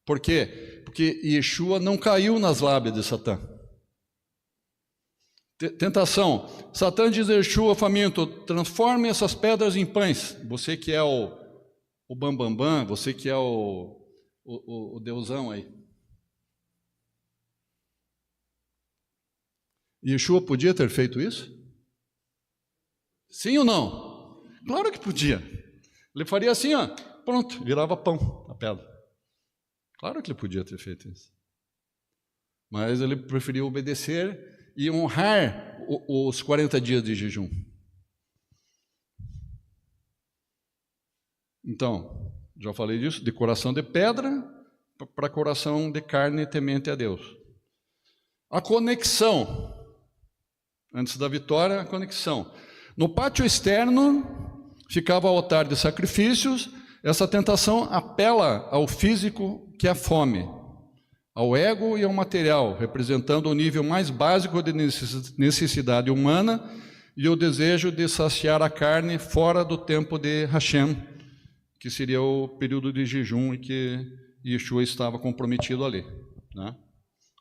Por quê? Porque Yeshua não caiu nas lábias de Satã. Tentação. Satã diz a Yeshua faminto, transforme essas pedras em pães. Você que é o bambambam, você que é o deusão aí. Yeshua podia ter feito isso? Sim ou não? Claro que podia. Ele faria assim, pronto, virava pão a pedra. Claro que ele podia ter feito isso. Mas ele preferiu obedecer e honrar os 40 dias de jejum. Então, já falei disso, de coração de pedra para coração de carne temente a Deus. A conexão. Antes da vitória, a conexão. No pátio externo ficava o altar de sacrifícios. Essa tentação apela ao físico, que é a fome, ao ego e ao material, representando o nível mais básico de necessidade humana e o desejo de saciar a carne fora do tempo de Hashem, que seria o período de jejum em que Yeshua estava comprometido ali, né?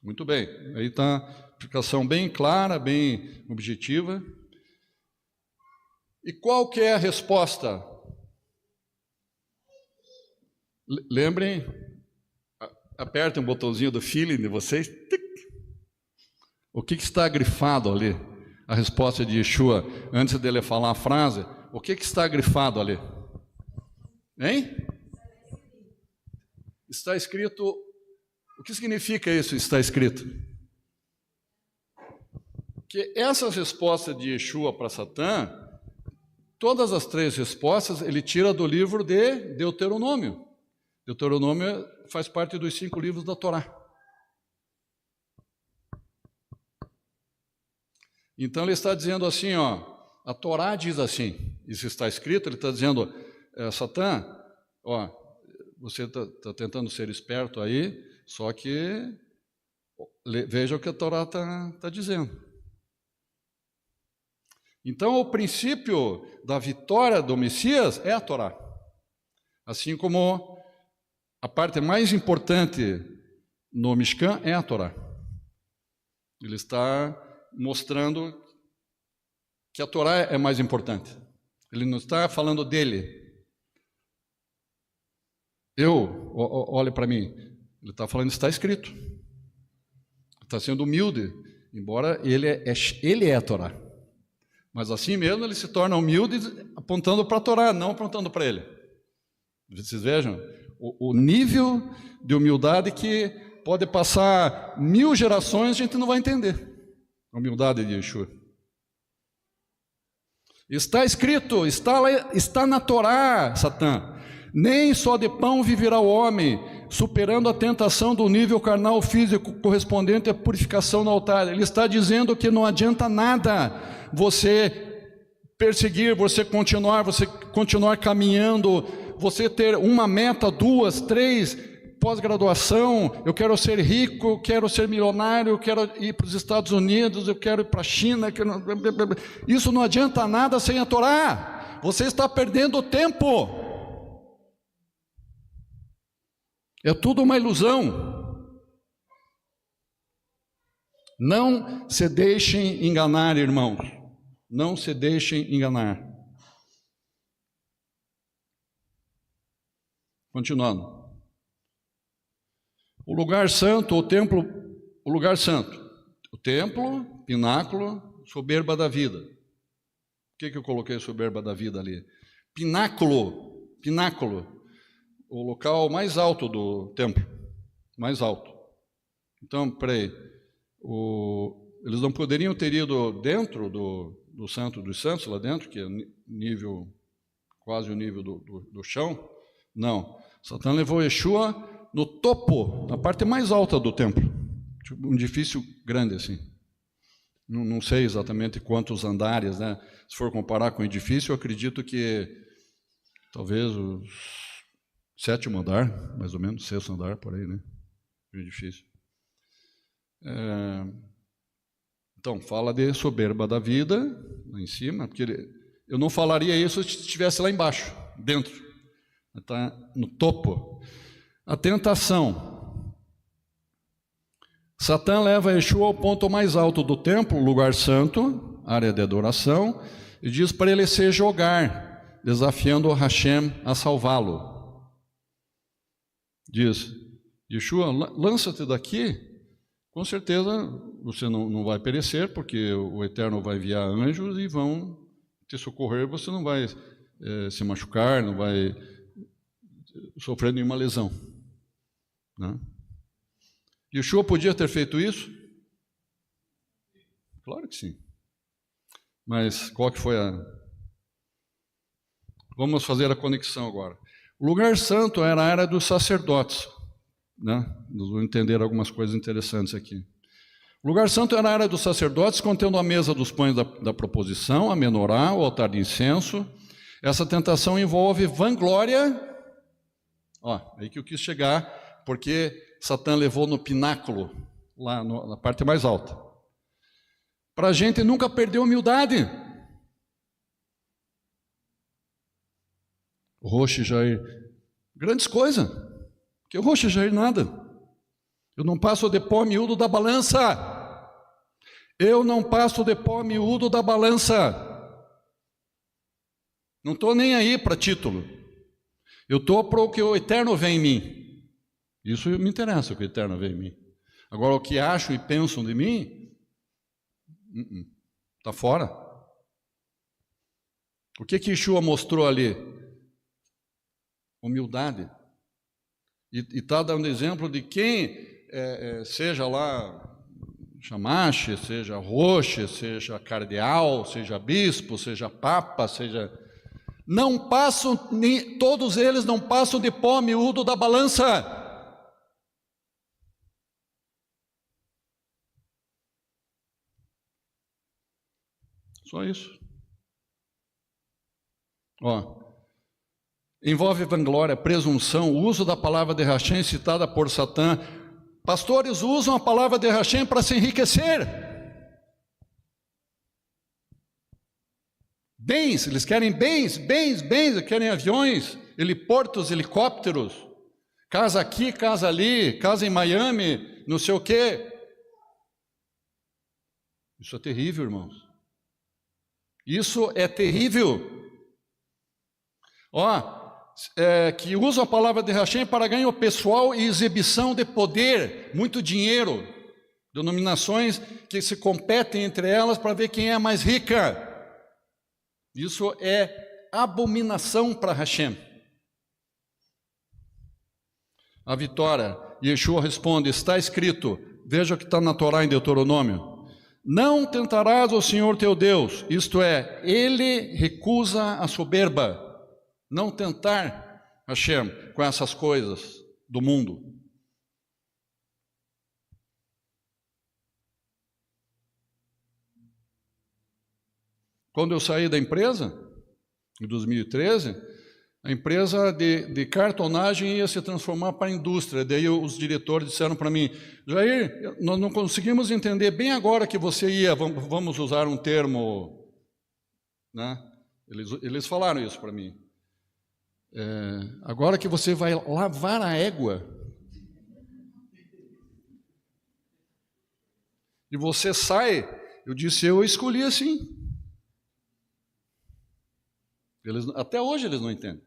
Muito bem, aí está a explicação bem clara, bem objetiva. E qual que é a resposta? Lembrem, apertem o botãozinho do feeling de vocês. O que está grifado ali? A resposta de Yeshua, antes dele falar a frase, o que está grifado ali? Hein? Está escrito. O que significa isso, está escrito? Que essas respostas de Yeshua para Satã, todas as 3 respostas, ele tira do livro de Deuteronômio. Deuteronômio faz parte dos 5 livros da Torá. Então ele está dizendo assim, a Torá diz assim, isso está escrito, ele está dizendo, Satã, você está tentando ser esperto aí, só que veja o que a Torá está dizendo. Então, o princípio da vitória do Messias é a Torá. Assim como a parte mais importante no Mishkan é a Torá. Ele está mostrando que a Torá é mais importante. Ele não está falando dele. Olhe para mim, ele está falando, está escrito. Está sendo humilde, embora ele é a Torá. Mas assim mesmo ele se torna humilde apontando para a Torá, não apontando para ele. Vocês vejam o nível de humildade que pode passar 1000 gerações, a gente não vai entender. A humildade de Yeshua. Está escrito, está na Torá, Satã. Nem só de pão viverá o homem, superando a tentação do nível carnal físico correspondente à purificação no altar. Ele está dizendo que não adianta nada você perseguir, você continuar caminhando, você ter uma meta, 2, 3, pós-graduação, eu quero ser rico, eu quero ser milionário, eu quero ir para os Estados Unidos, eu quero ir para a China. Isso não adianta nada sem a Torá. Você está perdendo tempo. É tudo uma ilusão. Não se deixem enganar, irmãos. Não se deixem enganar. Continuando. O lugar santo, o templo, o lugar santo. O templo, pináculo, soberba da vida. Por que eu coloquei soberba da vida ali? Pináculo, pináculo. O local mais alto do templo. Mais alto. Então, peraí. Eles não poderiam ter ido dentro do Santo dos Santos, lá dentro, que é nível, quase o nível do chão. Não. Satã levou Yeshua no topo, na parte mais alta do templo. Um edifício grande assim. Não sei exatamente quantos andares, né? Se for comparar com o edifício, eu acredito que talvez o 7º andar, mais ou menos, 6º andar, por aí, né? O edifício. Então, fala de soberba da vida, lá em cima, porque eu não falaria isso se estivesse lá embaixo, dentro. Está no topo. A tentação. Satã leva Yeshua ao ponto mais alto do templo, lugar santo, área de adoração, e diz para ele se jogar, desafiando Hashem a salvá-lo. Diz, Yeshua, lança-te daqui, com certeza você não vai perecer, porque o Eterno vai enviar anjos e vão te socorrer, você não vai se machucar, não vai sofrer nenhuma lesão. Né? Yeshua podia ter feito isso? Claro que sim. Mas qual que foi a... Vamos fazer a conexão agora. O lugar santo era a área dos sacerdotes. Né? Nós vamos entender algumas coisas interessantes aqui. O lugar santo era a área dos sacerdotes, contendo a mesa dos pães da proposição, a menorá, o altar de incenso. Essa tentação envolve vanglória. Aí que eu quis chegar, porque Satã levou no pináculo, lá na parte mais alta. Para a gente nunca perder a humildade. O Rosh Jair, grandes coisas. Que o Rosh Jair nada. Eu não passo de pó miúdo da balança. Eu não passo de pó miúdo da balança. Não estou nem aí para título. Eu estou para o que o Eterno vê em mim. Isso me interessa, o que o Eterno vê em mim. Agora, o que acham e pensam de mim, está fora. O que Yeshua mostrou ali? Humildade. E está dando exemplo de quem, seja lá chamache, seja roche, seja cardeal, seja bispo, seja papa, seja... Não passam, todos eles não passam de pó miúdo da balança. Só isso. Envolve vanglória, presunção, o uso da palavra de Hashem citada por Satã. Pastores usam a palavra de Hashem para se enriquecer. Bens, eles querem bens, querem aviões, heliportos, helicópteros, casa aqui, casa ali, casa em Miami, não sei o quê. Isso é terrível, irmãos. Isso é terrível. Que usam a palavra de Hashem para ganho pessoal e exibição de poder, muito dinheiro, denominações que se competem entre elas para ver quem é mais rica. Isso é abominação para Hashem. A vitória, Yeshua responde, está escrito, veja o que está na Torá em Deuteronômio, não tentarás o Senhor teu Deus, isto é, Ele recusa a soberba. Não tentar Hashem com essas coisas do mundo. Quando eu saí da empresa, em 2013, a empresa de cartonagem ia se transformar para a indústria. Daí os diretores disseram para mim, Jair, nós não conseguimos entender bem agora que você ia, vamos usar um termo, né? Eles falaram isso para mim. Agora que você vai lavar a égua, e você sai, eu disse, eu escolhi assim. Até hoje eles não entendem.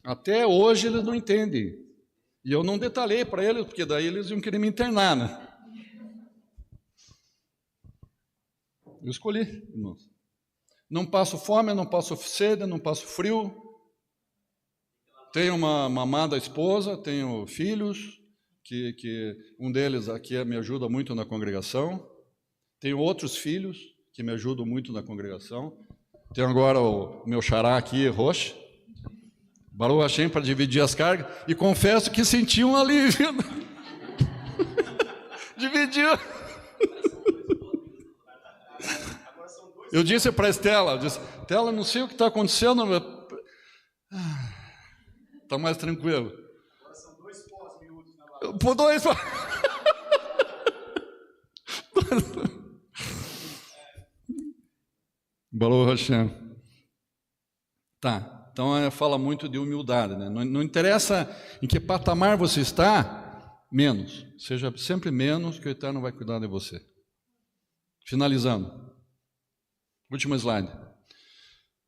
Até hoje eles não entendem. E eu não detalhei para eles, porque daí eles iam querer me internar, né? Eu escolhi, irmãos. Não passo fome, não passo sede, não passo frio. Tenho uma amada esposa, tenho filhos, que um deles aqui me ajuda muito na congregação. Tenho outros filhos que me ajudam muito na congregação. Tenho agora o meu xará aqui, Roche, Baruch Hashem, para dividir as cargas. E confesso que senti um alívio. Dividiu. Eu disse para a Estela, Estela, não sei o que está acontecendo, está mais tranquilo. Agora são 2 pós-miúdos na balança. Por 2 Baruch Hashem. Tá, então fala muito de humildade, né? Não interessa em que patamar você está, menos. Seja sempre menos, que o Eterno vai cuidar de você. Finalizando. Último slide.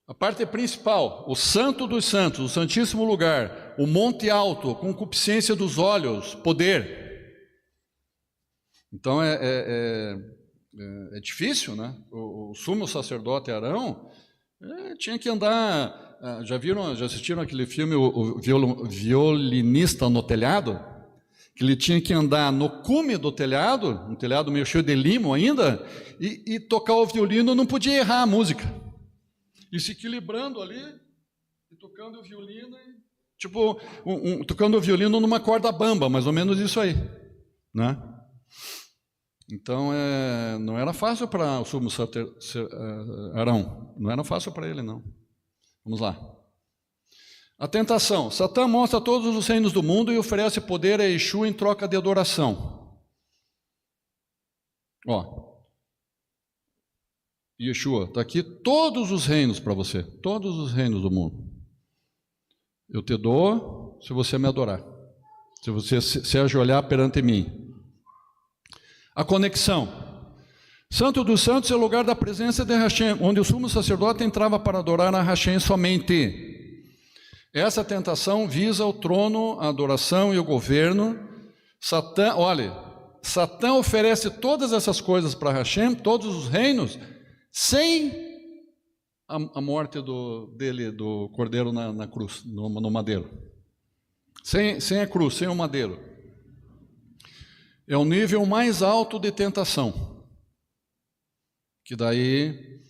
A parte principal, o Santo dos Santos, o Santíssimo Lugar, o Monte Alto, concupiscência dos olhos, poder. Então é difícil, né? O sumo sacerdote Arão tinha que andar. Já assistiram aquele filme, o Violinista no Telhado? Que ele tinha que andar no cume do telhado, um telhado meio cheio de limo ainda, e tocar o violino, não podia errar a música. E se equilibrando ali, e tocando o violino, tipo, tocando o violino numa corda bamba, mais ou menos isso aí, né? Então, não era fácil para o sumo Arão, não era fácil para ele, não. Vamos lá. A tentação. Satã mostra todos os reinos do mundo e oferece poder a Yeshua em troca de adoração. Ó, Yeshua, está aqui todos os reinos para você, todos os reinos do mundo. Eu te dou se você me adorar, se você se ajoelhar perante mim. A conexão. Santo dos Santos é o lugar da presença de Hashem, onde o sumo sacerdote entrava para adorar a Hashem somente. Essa tentação visa o trono, a adoração e o governo. Satã oferece todas essas coisas para Hashem, todos os reinos, sem a morte do cordeiro na cruz, no madeiro. Sem a cruz, sem o madeiro. É o nível mais alto de tentação. Que daí,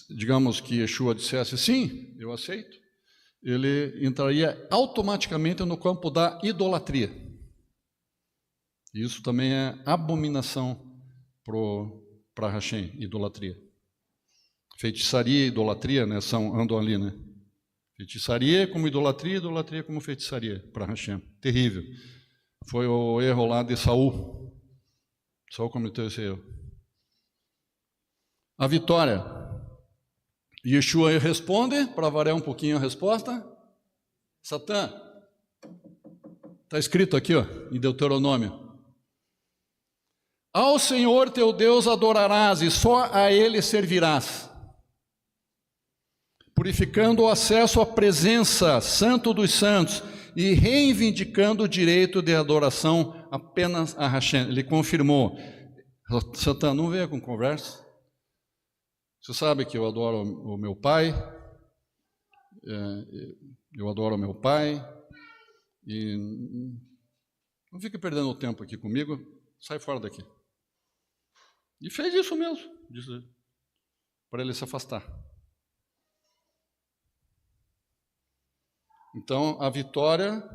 digamos que Yeshua dissesse, sim, eu aceito. Ele entraria automaticamente no campo da idolatria. Isso também é abominação para Hashem, idolatria. Feitiçaria e idolatria, né, andam ali, né? Feitiçaria como idolatria, idolatria como feitiçaria para Hashem. Terrível. Foi o erro lá de Saul. Saul cometeu esse erro. A vitória. Yeshua responde, para variar um pouquinho a resposta. Satã, está escrito aqui, ó, em Deuteronômio. Ao Senhor teu Deus adorarás e só a Ele servirás, purificando o acesso à presença, Santo dos Santos, e reivindicando o direito de adoração apenas a Hashem. Ele confirmou. Satã, não venha com conversa. Você sabe que eu adoro o meu pai, e não fique perdendo tempo aqui comigo, sai fora daqui. E fez isso mesmo, disse, para ele se afastar. Então, a vitória,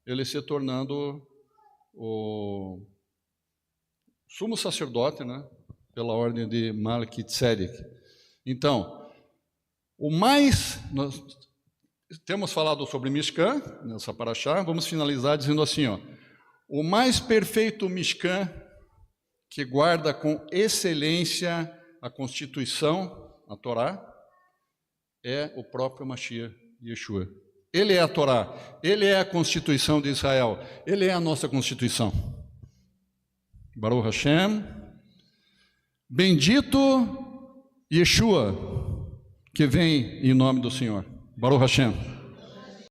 ele se tornando o sumo sacerdote, né, pela ordem de Melquitzedek. Então, nós temos falado sobre Mishkan, nessa paraxá, vamos finalizar dizendo assim, ó, o mais perfeito Mishkan, que guarda com excelência a Constituição, a Torá, é o próprio Mashiach, Yeshua. Ele é a Torá, ele é a Constituição de Israel, ele é a nossa Constituição. Baruch Hashem. Bendito Yeshua, que vem em nome do Senhor. Baruch Hashem.